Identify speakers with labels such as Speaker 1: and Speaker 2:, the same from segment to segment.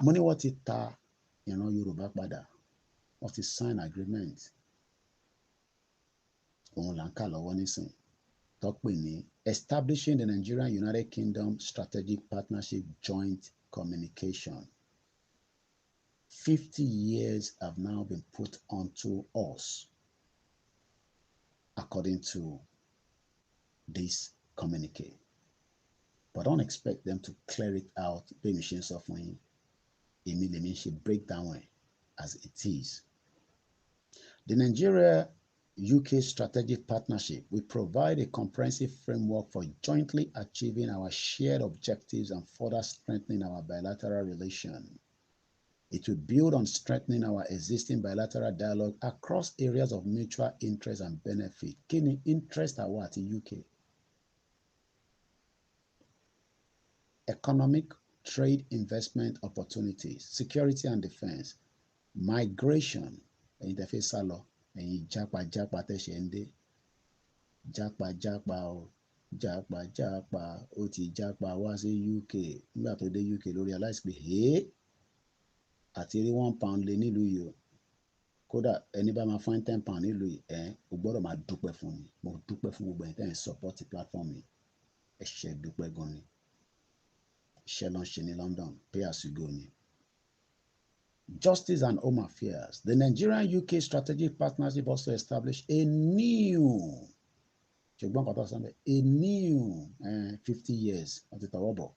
Speaker 1: mo ní wọ́n ti ta ìran Yorùbá padà, wọ́n ti sign agreement òun là ń kà lọ́wọ́ nísìn tó pè ní establishing the Nigerian United Kingdom Strategic Partnership Joint Communication. 50 years have now been put onto us according to this communique. But don't expect them to clear it out. Break down as it is. The Nigeria-UK Strategic Partnership will provide a comprehensive framework for jointly achieving our shared objectives and further strengthening our bilateral relations. It will build on strengthening our existing bilateral dialogue across areas of mutual interest and benefit. Kí ni interest àwa àti UK? Economic, trade, investment opportunities, security and defense, migration, ẹ̀yin tẹ́ fẹ́ sá lọ, ẹ̀yin jápa tẹ́ ṣe ń dé, jápa o, jápa ó ti jápa wá sí UK, nígbà tó dé UK lórí aláìsí pé àti rí £1 lé nílùú yìí o, kódà ẹni bá máa fún £10 nílùú yìí o gbọ́dọ̀ máa dúpẹ́ fún mi, mo dúpẹ́ fún gbogbo ẹ̀yin tẹ́ ẹ̀ support platform mi, ẹ ṣé dúpẹ́ gan ni. in London, pay as you go. Justice and Home Affairs. The Nigerian-UK Strategic Partnership also established a new 50 years of the Tawabo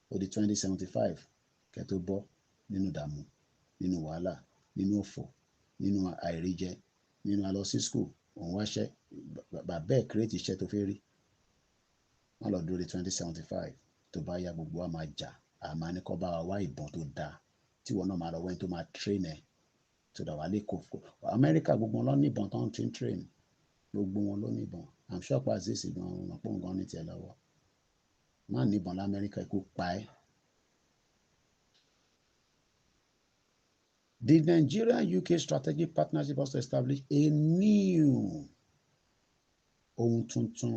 Speaker 1: for the 2075. Ketobo, nínú dààmú, nínú wàhálà, nínú òfò, nínú àìríjẹ, nínú alọ sí school, òun wáṣẹ́, bàbá ẹ̀ create iṣẹ́ tó fẹ́ rí. Wọ́n lọ dúró di 2075. Tó bá yá gbogbo wa máa jà, àmọ́ ní kọ́ bá wa wá ìbọn tó dáa tí wọn náà máa lọ wẹ́n tó máa train ẹ̀ tó dà wá lé kófò. Amẹ́ríkà gbogbo wọn ló ní ìbọn tó ń train gbogbo wọn ló ní ìbọn. I'm sure pa àzíìsì gan ọ̀nà pọ̀ nǹkan ní tiẹ̀ lọ́wọ́. Má ní ìbọn lamẹ́ríkà ikú pa ẹ́. The Nigeria-UK Strategic Partnership also established a new ohun tuntun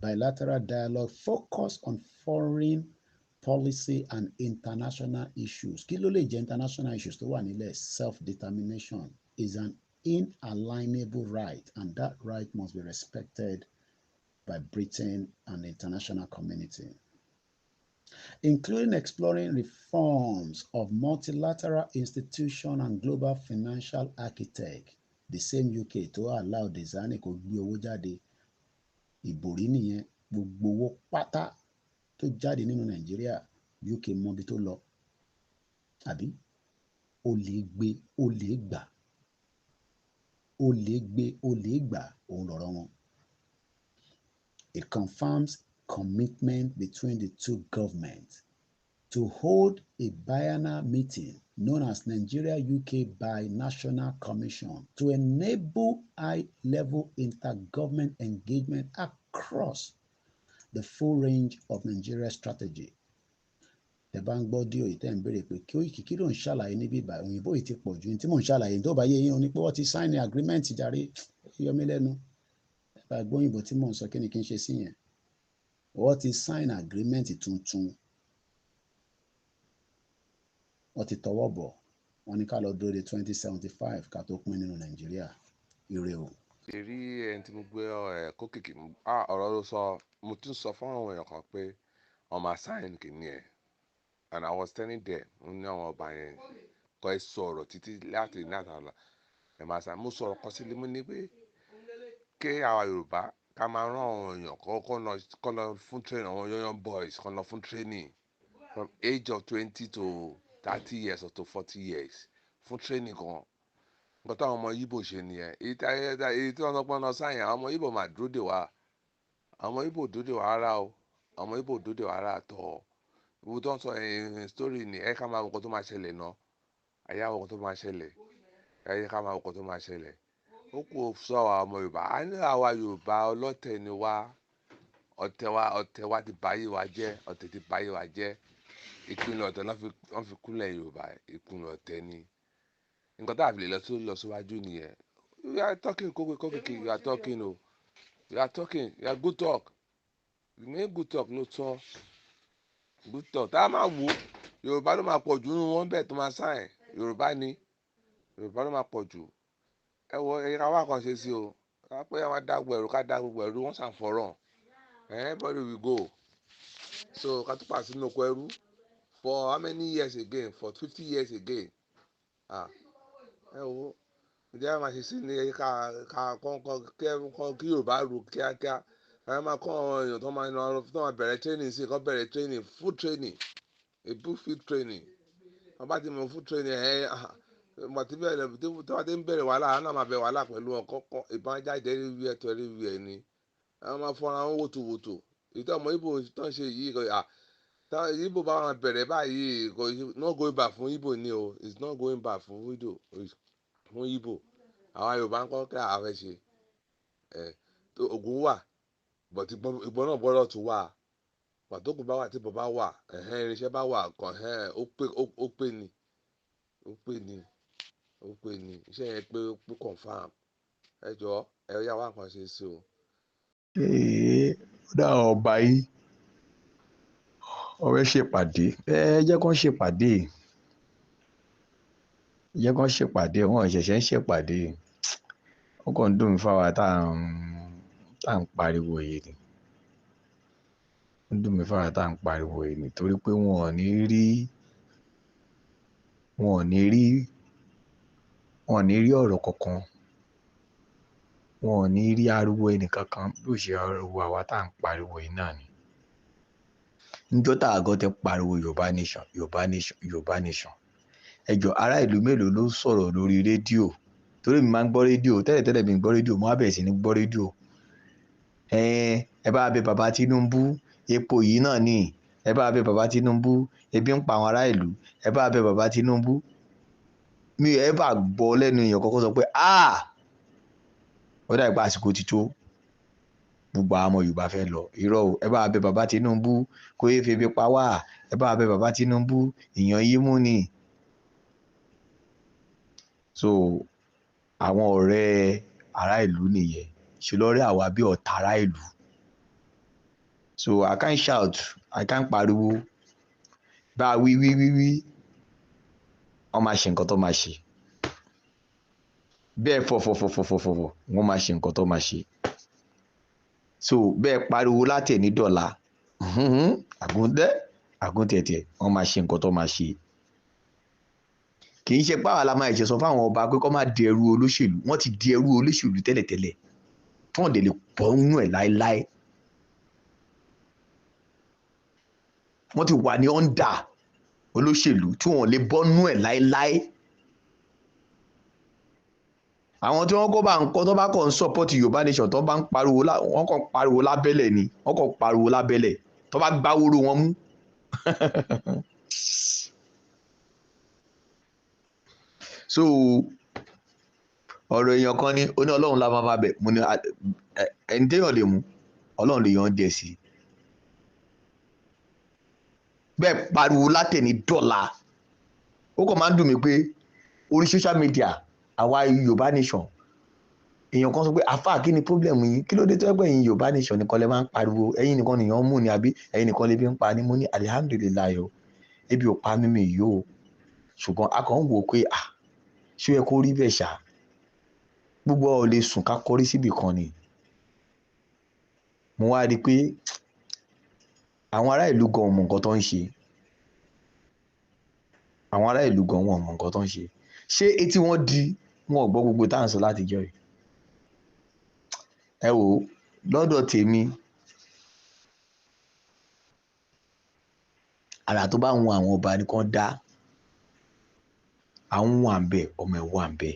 Speaker 1: bilateral dialogue focused on foreign policy and international issues. Kí ló lè jẹ́ international issues tó wà nílẹ̀? Self-determination is an inalienable right, and that right must be respected by Britain and the international community, including exploring reforms of multilateral institution and global financial architect. The same UK tó allow design kò gbé owó jáde. Ìbòrí nìyẹn, gbogbo owó pátá tó jáde nínú Nàìjíríà UK mọ ibi tó lọ, àbí ó lè gbé ó lè gbà, ó lè gbé ó lè gbà, òun lọ̀rọ̀ wọn. It confirms commitment between the two governments to hold a biennial meeting known as Nigeria-UK Bi-National Commission to enable high-level intergovernment engagement across the full range of Nigeria strategy. Ẹ bá ń gbọ́ díò yìí tẹ́ ń béèrè pé kí ló ń ṣàlàyé níbí ìbà òyìnbó yìí ti pọ̀ ju tí mò ń ṣàlàyé tó bá yé yín ni pé wọ́n ti sign agreement jàre yọmí lẹ́nu. Ẹ bá gbọ́ òyìnbó tí mò ń sọ kí ni kí n ṣe sí yẹn. Wọ́n ti sign agreement tuntun. Wọ́n ti tọwọ́ bọ̀. Wọ́n ní ká lọ dúró de 2075 ká tó pín nínú Nàìjíríà. Ire o.
Speaker 2: Èrí ẹni tí mo gbé kókìkì ọ̀rọ̀ ló sọ, mo tún sọ fún àwọn èèyàn kan pé wọ́n máa sign kìíní ẹ̀. And I was telling them, ní àwọn ọba yẹn kọ́ ẹ sọ̀rọ̀ títí láti nàtàlá ẹ̀ máa sign. Mo sọ̀rọ̀ kan sílé mo ní pé kí àwa Yorùbá ká máa rán àwọn èèyàn kọ́ lọ fún training, àwọn young boys kọ́ lọ fún training from age of 20 to 30 years or to 40 years fún training kan. Nǹkan táwọn ọmọ Yíbò ṣe nìyẹn. Èyí tí wọ́n sọ pé wọ́n lọ sáyẹn, àwọn ọmọ Yíbò máa dúró dè wá. Àwọn ọmọ Yíbò dúró dè wá rárá o. Àwọn ọmọ Yíbò dúró dè wá rárá tọ̀. Gbogbo tó ń sọ story ni ẹ ká máa wò kó tó máa ṣẹlẹ̀ náà. Àyà wò kó tó máa ṣẹlẹ̀. Ẹ ká máa wò kó tó máa ṣẹlẹ̀. Ó kò sọ àwa ọmọ Yorùbá. A ní àwa Yorùbá ọlọ́tẹ̀ ni wá. Ọ̀tẹ̀ wa ti báyé wa jẹ́. Ọ̀tẹ̀ ti báyé wa jẹ́. Ìpínlẹ̀ ọ̀tẹ̀ wọ́n fi kúnlẹ̀ Yorùbá. Ìpínlẹ̀ ọ̀tẹ̀ ni. Nǹkan tá a fi lè lọ síwájú nìyẹn. You are talking kókìkì, you are talking o. You are talking, you are good talk. You mean good talk ló sọ. Good talk. Tá a máa wò Yorùbá ló máa pọ̀ jù nínú wọn bẹ́ẹ̀ tó máa sign. Yorùbá ló máa pọ̀ jù. Ẹ wo ẹ̀yẹ ká wá kan ṣe sí o. Ká pé a máa dá gbogbo ẹ̀rù ká dá gbogbo ẹ̀rù wọ́n ṣàǹfọ̀rọ̀. Everybody will go. So ká tó pa sínú oko ẹrú for how many years again? For 50 years again. Ẹ wo ìjẹ́ àwọn máa ṣe sí ní ẹ̀yẹ ká kí Yorùbá ru kíákíá. Ẹ máa kọ́ àwọn èèyàn tó máa bẹ̀rẹ̀ training sí kọ́ bẹ̀rẹ̀ training full training a field training. Wọ́n bá ti mọ̀ full training ìgbà tí wọ́n ti ń bẹ̀rẹ̀ wàhálà àwọn náà máa bẹ̀rẹ̀ wàhálà pẹ̀lú ọkọ̀ ìbọn jáde rí ẹ̀tọ́ rí ẹni. Àwọn máa fọ́ra wọn wòtòwòtò. Ìtọ́ ọmọ Ìgbò tó ń ṣe yìí Ìgbò bá wọn bẹ̀rẹ̀ báyìí not going back fún Ìgbò ni o, it's not going back fún Ìgbò. Àwọn Yorùbá ń kọ́ kí àwọn fẹ́ ṣe ogun wà but ìbọn náà gbọ́dọ̀ tún wà pàtó kò bá wà tí ìbọn bá wà irinṣẹ́ bá wà kàn ó pè ní iṣẹ́ yẹn pé confam. Ẹ jọ ẹ yá wá nǹkan ṣe sí o.
Speaker 3: ó dá ọba yìí ọ̀rẹ́ ṣèpàdé jẹ́ kán ṣèpàdé wọn ṣẹ̀ṣẹ̀ ń ṣèpàdé wọn kàn ń dùn mí fáwa tá à ń pariwo yìí ni ó ń dùn mí fáwa tá à ń pariwo yìí ni torí pé wọn ò ní rí ọ̀rọ̀ kankan wọn ò ní rí ariwo ẹnìkankan bí ó ṣe ariwo àwa tá à ń pariwo yìí náà ni. Níjọ́ tá àgọ́ tẹ pariwo Yorùbá nation ẹjọ́ ará ìlú mélòó ló sọ̀rọ̀ lórí rédíò torí mi máa ń gbọ́ rédíò tẹ́lẹ̀tẹ́lẹ̀ mi ń gbọ́ rédíò mo á bẹ̀rẹ̀ sí ní gbọ́ rédíò ẹ bá bẹ bàbá Tinubu epo yìí náà ni ẹ bá bẹ bàbá Tinubu ebi ń pa àwọn ará ìlú ẹ bá bẹ bàbá Tinubu mi ẹ bá gbọ́ lẹ́nu èèyàn kọ́kọ́ sọ pé ó dà ìpa àsìkò ti tó gbogbo àwọn ọmọ Yorùbá fẹ́ lọ irọ́ o ẹ bá bẹ bàbá Tinubu kó yé febi pa wá ẹ bá bẹ bàbá Tinubu ìyàn yìí mú ni. So àwọn ọ̀rẹ́ ará ìlú nìyẹn ṣe lọ́rẹ́ àwa bí ọ̀tá ará ìlú. So I can't shout I can't pariwo bá wí wọ́n máa ṣe nǹkan tó máa ṣe bẹ́ẹ̀ fọ̀fọ̀fọ̀fọ̀fọ̀ wọ́n máa ṣe nǹkan tó máa ṣe. So bẹ́ẹ̀ pariwo látẹ̀ ní dọ̀la àgúntẹ̀tẹ̀ wọ́n máa ṣe nǹkan tó máa ṣe. Kì í ṣe páwà la máa ṣe sọ fáwọn ọba pé kó má di ẹrú olóṣèlú wọ́n ti di ẹrú olóṣèlú tẹ́lẹ̀tẹ́lẹ̀ tí wọ́n dẹ̀ lè bọ́ nínú ẹ̀ láéláé. Wọ́n ti wà ní ọ́ndà olóṣèlú tí wọ́n lè bọ́ nínú ẹ̀ láéláé. Àwọn tí wọ́n kọ́ bá ń kọ́ tó bá kọ́ ń support Yorùbá nation tó bá ń pariwo wọ́n kàn pariwo lábẹ́lẹ̀ ni wọ́n kàn pariwo lábẹ́lẹ̀ tó bá gbáwóró wọn mú. So ọ̀rọ̀ èèyàn kan ní ó ní Ọlọ́run la máa bẹ̀ mo ní ẹni téèyàn lè mú Ọlọ́run lè yàn dẹ̀ sí. Bẹ́ẹ̀ pariwo látẹ̀ní dọ́là ó kàn máa ń dùn mí pé orí social media àwa Yorùbá nation èèyàn kan sọ pé àfáà kí ni problem yín kí ló dé tó ẹgbẹ́ yín Yorùbá nation nìkan lè máa ń pariwo ẹ̀yin nìkan nìyàn mú ni àbí ẹ̀yin nìkan lè fi ń pa ni mo ní alihamudulilayi o ebi ò pa mímì yìí o ṣùgbọ́n a kàn ń wò pé ṣé ẹ kó rí bẹ́ẹ̀ ṣá gbogbo ọ̀ lè sùn ká kọrí síbì kan ni. Mo wá rí i pé àwọn ará ìlú gan mọ nǹkan tó ń ṣe àwọn ará ìlú gan wọn mọ nǹkan tó ń ṣe ṣé etí wọn di wọn ò gbọ́ gbogbo tá à ń sọ láti jọ yìí. Ẹ wò ó lọ́dọ̀ tèmi àrà tó bá wọn àwọn ọba ni kàn dá àwọn wà ń bẹ ọmọ ẹ̀ wà ń bẹ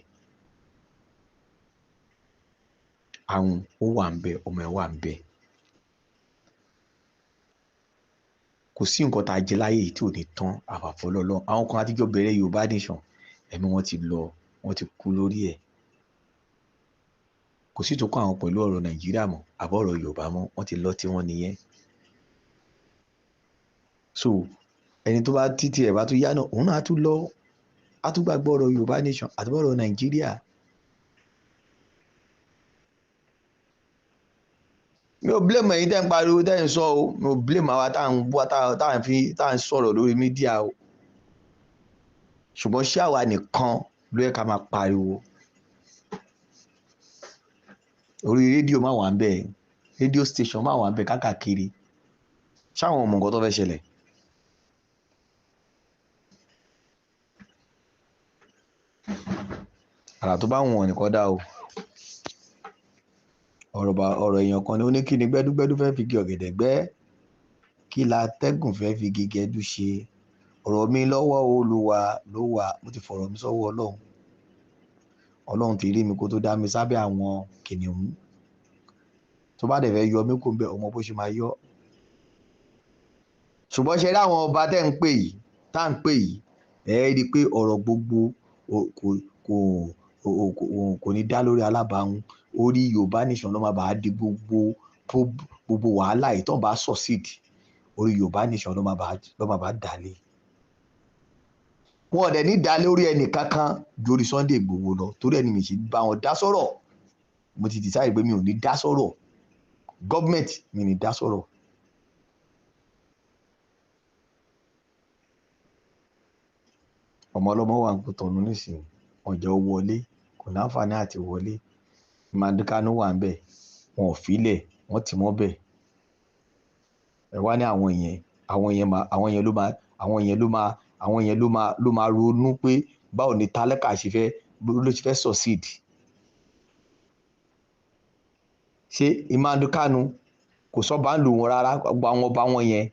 Speaker 3: àwọn ó wà ń bẹ ọmọ ẹ̀ wà ń bẹ kò sí nǹkan tá a jẹ láyé yìí tí ò ní tán àfàfọ́ lọ́lọ́ àwọn kan àtijọ́ bẹ̀rẹ̀ Yorùbá nation ẹ̀mí wọn ti lọ wọn ti kú lórí ẹ̀ kò sí tó kọ́ àwọn pẹ̀lú ọ̀rọ̀ Nàìjíríà mọ́ àbọ̀ ọ̀rọ̀ Yorùbá mọ́ wọ́n ti lọ tí wọ́n nìyẹn. So ẹni tó bá títí ẹ̀ bá tún yá náà òun náà á tún lọ á tún gbàgbọ́ ọ̀rọ̀ Yorùbá nation àtúbọ̀ ọ̀rọ̀ Nàìjíríà. Mi ò blame ẹ̀yin tẹ́ ń pariwo tẹ́ ń sọ o mi ò blame àwa tá à ń sọ̀rọ̀ lórí mídíà o ṣùgbọ́n ṣé àwa nìkan ló yẹ ká máa pariwo orí rédíò máa wà ń bẹ̀ rédíò station máa wà ń bẹ̀ káàkiri ṣáwọn ọmọ nǹkan tó fẹ́ ṣẹlẹ̀ àrà tó bá wù wọ́n nìkan dá o ọ̀rọ̀ èèyàn kan ni ó ní kí ni gbẹ́dúgbẹ́dú fẹ́ fi igi ọ̀gẹ̀dẹ̀ gbẹ́ kí la tẹ́gùn fẹ́ fi igi gẹdú ṣe ọ̀rọ̀ mi lọ́wọ́ Olúwa ló wà mo ti fọ̀rọ̀ mi sọ́wọ́ Ọlọ́run ti rí mi kó tó dá mi sábẹ́ àwọn kìnìún tó bá dẹ̀ fẹ́ yọ mí kó ń bẹ ọmọ bó ṣe máa yọ ṣùgbọ́n ṣe rí àwọn ọba tẹ́ ń pè yìí tá ń pè yìí rí i pé ọ̀rọ̀ gbogbo kò ní dá lórí alábàáhùn orí Yorùbá nation ló máa bá di gbogbo wàhálà yìí tó ń bá succeed orí Yorùbá nation ló máa bá dálé wọn ò dẹ̀ ní dálé orí ẹnì kankan ju orí Sunday Igboho lọ torí ẹni mi sì bá wọn dá sọ̀rọ̀ mo ti decide pé mi ò ní dá sọ̀rọ̀ gọ́ọ̀mẹ̀ntì mi ní dá sọ̀rọ̀ ọmọ ọlọ́mọ wà ń kó tọ̀nù nísìnyí ọjà ó wọlé kò láǹfààní àti wọlé ìmàdúkánú wà ń bẹ̀ wọn ò filẹ̀ wọ́n ti mọ́ bẹ̀ ẹ wá ní àwọn yẹn ló máa ronú pé báwo ni tálákà ló ṣe fẹ́ succeed ṣé ìmàdúkánú kò sọ́ba ń lò wọn rárá gba àwọn ọba wọn yẹn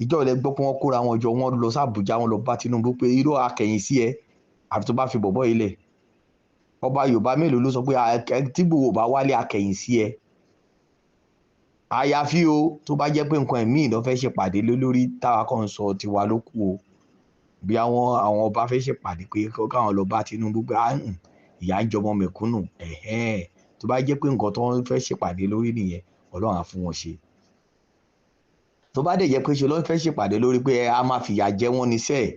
Speaker 3: ìjọ ilẹ̀ gbọ́ pé wọ́n kóra wọn jọ wọ́n lọ sí Àbújá wọn lọ bá Tinubu pé irú akẹ̀yìn sí ẹ àfi tó bá fi bọ̀bọ̀ ilẹ̀ ọba Yorùbá mélòó ló sọ pé tí Ìgbòho bá wálé akẹ̀yìn sí ẹ àyàfi o tó bá jẹ́ pé nǹkan ẹ̀mí ló fẹ́ ṣèpàdé lórí táwa kan sọ tiwa ló kù o bí àwọn ọba fẹ́ ṣèpàdé pé káwọn lọ bá Tinubu pé ìyà ń jọmọ mẹ̀kúnnù tó bá jẹ́ pé nǹkan tó ń fẹ́ ṣèpàdé lórí nìyẹn Ọlọ́run á fún wọn ṣe tó bá dẹ̀ jẹ́ pé ṣe ló ń fẹ́ ṣèpàdé lórí pé a máa fìyà jẹ wọ́n ní sẹ́ẹ̀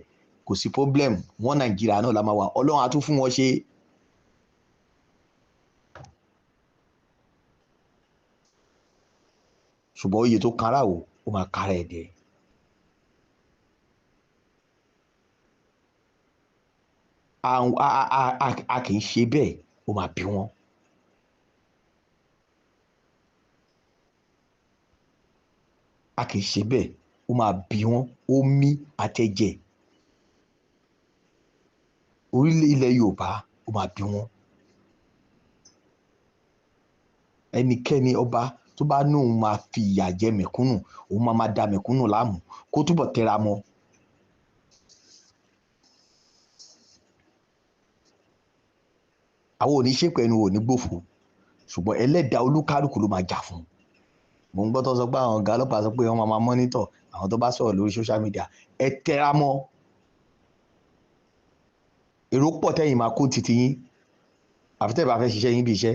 Speaker 3: kò sí problem wọ́n Nàìjíríà náà la máa wà Ọlọ́run á tún fún wọn ṣe. ṣùgbọ́n oyè tó kára ó máa kára ẹ̀ dẹ̀. a kì í ṣe bẹ́ẹ̀ ó máa bí wọn. a kì í ṣe bẹ́ẹ̀ ó máa bí wọn omi àtẹ̀jẹ̀ orílẹ̀ ilẹ̀ Yorùbá ó máa bí wọn. ẹnikẹ́ni ọba tó bá ní òun máa fi ìyà jẹ mẹ̀kúnnù òun máa da mẹ̀kúnnù láàmú kó túbọ̀ tẹra mọ́. àwọn ò ní ṣépè ẹnu ò ní gbòfò ṣùgbọ́n ẹlẹ́dàá olúkálùkù ló máa jà fún un. mo ń gbọ́ tó sọ pé àwọn ọ̀gá ọlọ́pàá sọ pé wọ́n máa mọ́nítọ̀ àwọn tó bá sọ̀rọ̀ lórí social media ẹ tẹra mọ́. èrò pọ̀ tẹ́yìn máa kó titi yín àfi tẹ́ bá fẹ́ ṣiṣẹ́ yín bí iṣẹ́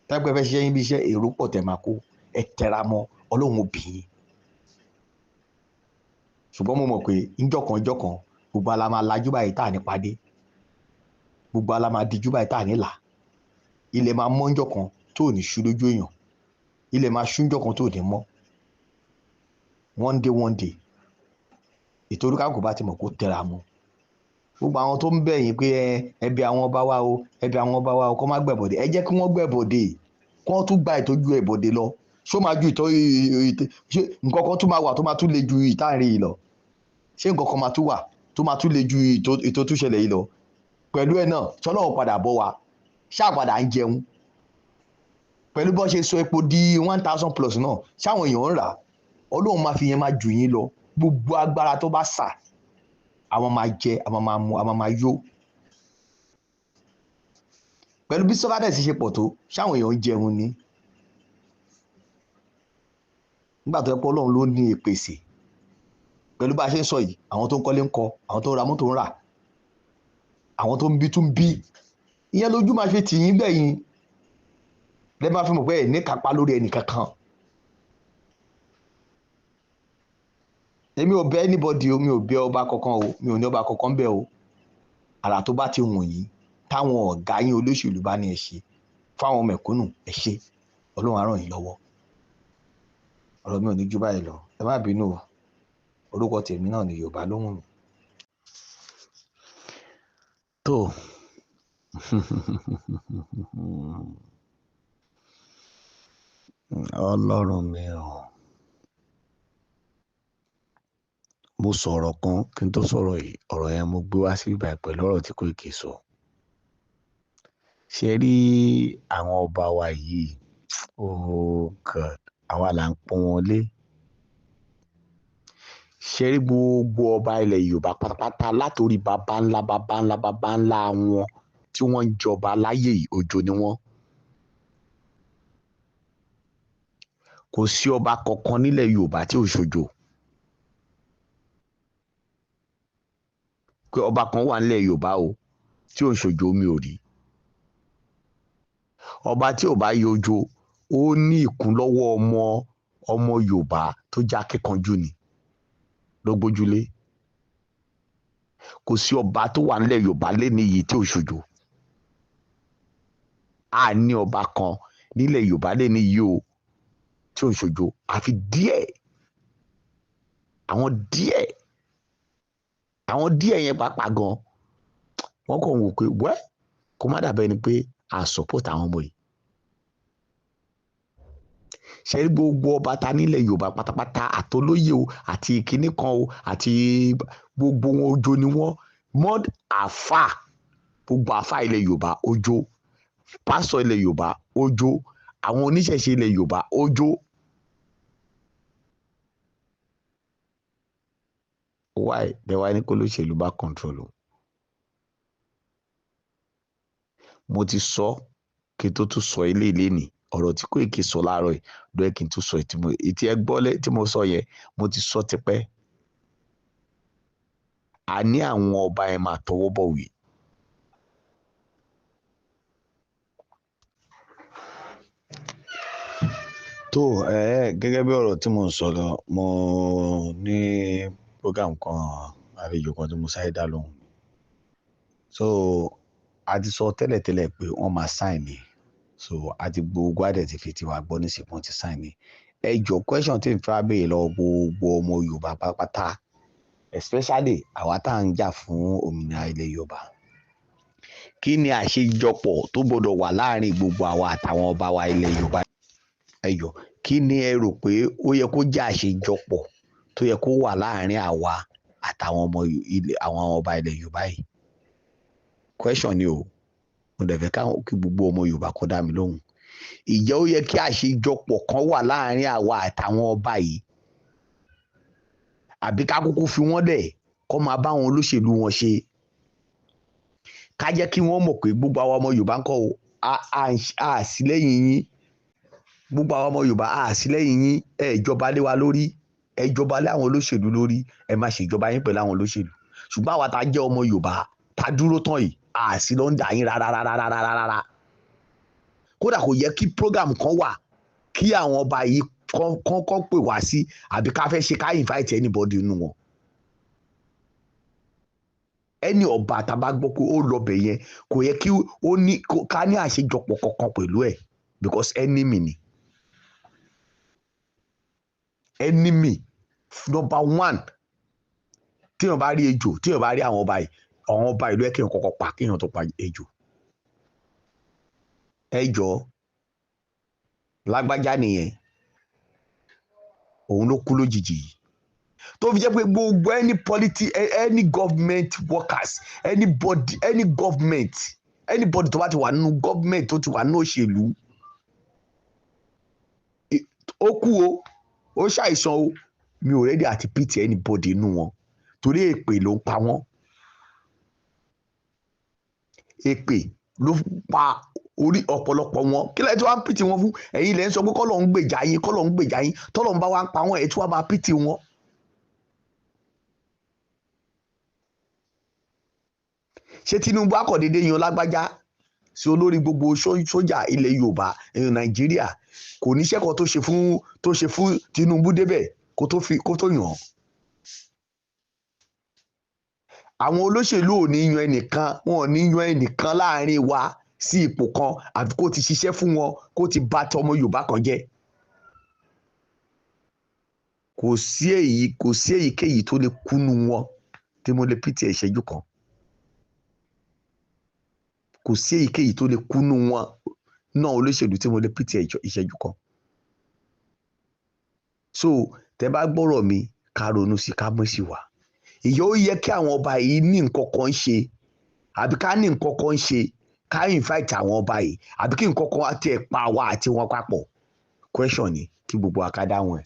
Speaker 3: tẹ́gbẹ́ fẹ́ ṣiṣẹ́ yín bí iṣẹ́ èrò pọ̀ tẹ́ máa kó ẹ tẹra mọ́ Ọlọ́run ó bí yín. ṣùgbọ́n mo mọ̀ pé ìjọkan gbogbo ala máa lajú báyìí tá à ní padé gbogbo ala máa dijú báyìí tá à ní là ilẹ̀ máa mọ́ ìjọkan tó ní ṣú lójú èèyàn ilẹ̀ máa ṣúnjọ́ kan tó ní mọ́ one day ètò olúkàkùn bá ti mọ̀ kó tẹra mọ́. gbogbo àwọn tó ń bẹ̀yìn pé ẹbí àwọn ọba wa o ẹbí àwọn ọba wa o kó má gbẹ̀bọ̀dé ẹ jẹ́ kí wọ́n gbẹ̀bọ̀dé kí wọ́n tún gba ìtọ́jú ẹ̀bọ̀dé lọ ṣó máa ju ṣé nǹkan kan tún máa wà tó máa tún le ju ìtàrí yìí lọ ṣé nǹkan kan máa tún wà tó máa tún le ju ètò tún ṣẹlẹ̀ yìí lọ pẹ̀lú ẹ̀ náà ṣọlọ́run padà bọ́ wa ṣáà padà ń jẹun pẹ̀lú bọ́ ṣe sọ epo di 1000 plus náà ṣáwọn èèyàn ń rà Ọlọ́run máa fi yẹn máa jù yín lọ gbogbo agbára tó bá sà àwọn máa jẹ àwọn máa mu àwọn máa yó pẹ̀lú bí sọ́fàdẹ̀sì ṣe pọ̀ tó ṣáwọn èèyàn ń jẹun ni nígbà tó yẹ pé Ọlọ́run ló ní ìpèsè pẹ̀lú bá a ṣe ń sọ yìí àwọn tó ń kọ́lé ń kọ́ àwọn tó ń ra mọ́tò ń rà àwọn tó ń bí tún bí ìyẹn lójú máa fi tì yín gbẹ̀yìn lẹ́ máa fi mọ̀ pé ẹ̀ ní kápá lórí ẹnì kankan. èmi ò bẹ̀ anybody o mi ò bẹ̀ ọba kankan o mi ò ní ọba kankan bẹ̀ o àrà tó bá ti wùn yín táwọn ọ̀gá yín olóṣèlú bá ní ẹ ṣe fáwọn mẹ̀kúnnù ẹ ṣe Ọlọ́run á ràn yín lọ́wọ́ ọ̀rọ̀ mi ò ní ju báyìí lọ ẹ má bínú orúkọ tèmi náà ní Yorùbá ló wù mí. tó Ọlọ́run mi o. Mo sọ̀rọ̀ kan kí n tó sọ̀rọ̀ yìí, ọ̀rọ̀ yẹn mo gbé wá sí ibà pẹ̀lú ọ̀rọ̀ tí Koiki sọ. Ṣé rí àwọn ọba wa yìí, oh God, àwa là ń pọ́n wọn lé. Ṣé rí gbogbo ọba ilẹ̀ Yorùbá pátápátá látòrí baba ńlá wọn tí wọ́n ń jọba láyé yìí, Òjò ni wọ́n. Kò sí ọba kankan nílẹ̀ Yorùbá tí ò ṣojo. Pé ọba kan wà nílẹ̀ Yorùbá o tí ò ṣojo mi ò rí. Ọba tí ò bá yọjo ó ní ìkún lọ́wọ́ ọmọ Yorùbá tó jẹ́ akíkanjú ni ló gbójúlé. Kò sí ọba tó wà nílẹ̀ Yorùbá léni yìí tí ò ṣojo. A ní ọba kan nílẹ̀ Yorùbá léni yìí o tí ò ṣojo, àfi díẹ̀. Àwọn díẹ̀ yẹn pàápàá gan wọ́n kàn wò pé wẹ́ kó má dàbẹ́ ni pé a support àwọn ọmọ yìí. Ṣé gbogbo ọba ta nílẹ̀ Yorùbá pátápátá àtolóyè o àti ìkíní kan o àti gbogbo wọn Òjò ni wọ́n. Mọ́d àfà, gbogbo àfà ilẹ̀ Yorùbá Òjò, pásọ̀ ilẹ̀ Yorùbá Òjò, àwọn oníṣẹ̀ṣe ilẹ̀ Yorùbá Òjò. Why the wá ní kó lóṣèlú bá control o. Mo ti sọ kí n tó tún sọ ilé ní ọ̀rọ̀ tí Koiki sọ láàárọ̀ yìí lọ́ọ́ kí n tún sọ ìtì ẹ gbọ́ tí mo sọ yẹn mo ti sọ tipẹ́. A ní àwọn ọba yẹn máa tọwọ́ bọ̀wé. Tó gẹ́gẹ́ bí ọ̀rọ̀ tí mo ń sọ lọ, mo ní program kan àlejò kan tí mo sáré dá lóhùn. So a ti sọ tẹ́lẹ̀tẹ́lẹ̀ pé wọ́n máa sign ni. So a ti gbogbo adẹ̀ ti fi tiwa gbọ́ ní ìsìnkú ti sign ni. Ẹ jọ question tí n fẹ́ béèrè lọ gbogbo ọmọ Yorùbá pátápátá, especially àwa tá à ń jà fún òmìnira ilẹ̀ Yorùbá. Kí ni àṣejọpọ̀ tó gbọdọ̀ wà láàrin gbogbo àwa àtàwọn ọba wa ilẹ̀ Yorùbá? Ẹ jọ kí ni ẹ rò pé ó yẹ kó jẹ́ àṣejọpọ̀ tó yẹ kó wà láàrin àwa àtàwọn ọba ilẹ̀ Yorùbá yìí? Question ni o. Mo dẹ̀ fẹ́ kí gbogbo ọmọ Yorùbá kó dá mi lóhùn. Ìjẹ́ ó yẹ kí àṣejọpọ̀ kan wà láàrin àwa àtàwọn ọba yìí? Àbí ká kúkú fi wọ́n dẹ̀ kó máa bá àwọn olóṣèlú wọn ṣe? Ká jẹ́ kí wọ́n mọ̀ pé gbogbo àwọn ọmọ Yorùbá ń kọ́ o, a sí lẹ́yìn yín. Gbogbo àwọn ọmọ Yorùbá a sí lẹ́yìn yín. Ẹ jọba lé wa lórí, ẹ jọba lé àwọn olóṣèlú lórí, ẹ má ṣèjọba yín pẹ̀lú àwọn olóṣèlú. Ṣùgbọ́n àwa tá jẹ́ ọmọ Yorùbá tá dúró tán yìí, a sí lọ́ndà yín rárá. Kódà kò yẹ kí program kan wà kí àwọn ọba yìí kọ́kọ́ pè wá sí àbí ká fẹ́ ṣe ká invite anybody nínú wọn. Ẹni ọba tá bá gbọ́ pé ó lọ bẹ̀ yẹn kò yẹ kí ká ní àṣejọpọ̀ kankan pẹ̀lú ẹ̀, because enemy ni. Enemy number one. Téèyàn bá rí ejò, téèyàn bá rí àwọn ọba ìlú ẹ̀ kéèyàn kọ́kọ́ pa kéèyàn tó pa ejò. Ẹ jọ lágbájá nìyẹn, òun ló kú lójijì yìí. Tó fi jẹ́ pé gbogbo any government workers, any government, anybody tó bá ti wà nínú government tó ti wà nínú òṣèlú, ó kú o, ó ṣàìsàn o, mi ò ready àti pity anybody nínú wọn torí èpè ló ń pa wọ́n. Èpè ló pa orí ọ̀pọ̀lọpọ̀ wọn. Kí lẹ́yìn tí wọ́n á pìtì wọn fún? Ẹ̀yin lẹ́ ń sọ pé kọ́lọ̀ ń gbèjà yín tọ́lọ̀ ń bá wa ń pa wọ́n, ẹ̀ tí wọ́n máa pìtì wọn. Ṣé Tinubu akọ̀dédé yan Lágbájá sí olórí gbogbo sójà ilẹ̀ Yorùbá Nàìjíríà? Kò níṣẹ́ kan tó ṣe fún Tinubu débẹ̀ kó tó yàn án. Àwọn olóṣèlú ò ní yan ẹnìkan, wọn ò ní yan ẹnìkan láàrin wa sí ipò kan àfi kó ti ṣiṣẹ́ fún wọn, kó ti bà tọmọ Yorùbá kan jẹ́. Kò sí èyíkéyìí tó lè kúnú wọn tí mo lè pìtì ìṣẹ́jú kan. kò sí èyíkéyìí tó lè kúnnú wọn náà olóṣèlú tí mo lè pìtì ìṣẹ́jú kan. So tẹ bá gbọ́rọ̀ mi ká ronú sí ká mú sí wa. Ìyẹn ó yẹ kí àwọn ọba yìí ní nǹkan kan ṣe àbí ká ní nǹkan kan ṣe ká invite àwọn ọba yìí àbí kí nǹkan kan àti ẹ̀ pa wá àti wọn papọ̀. Question ni kí gbogbo wa ká dáhùn ẹ̀.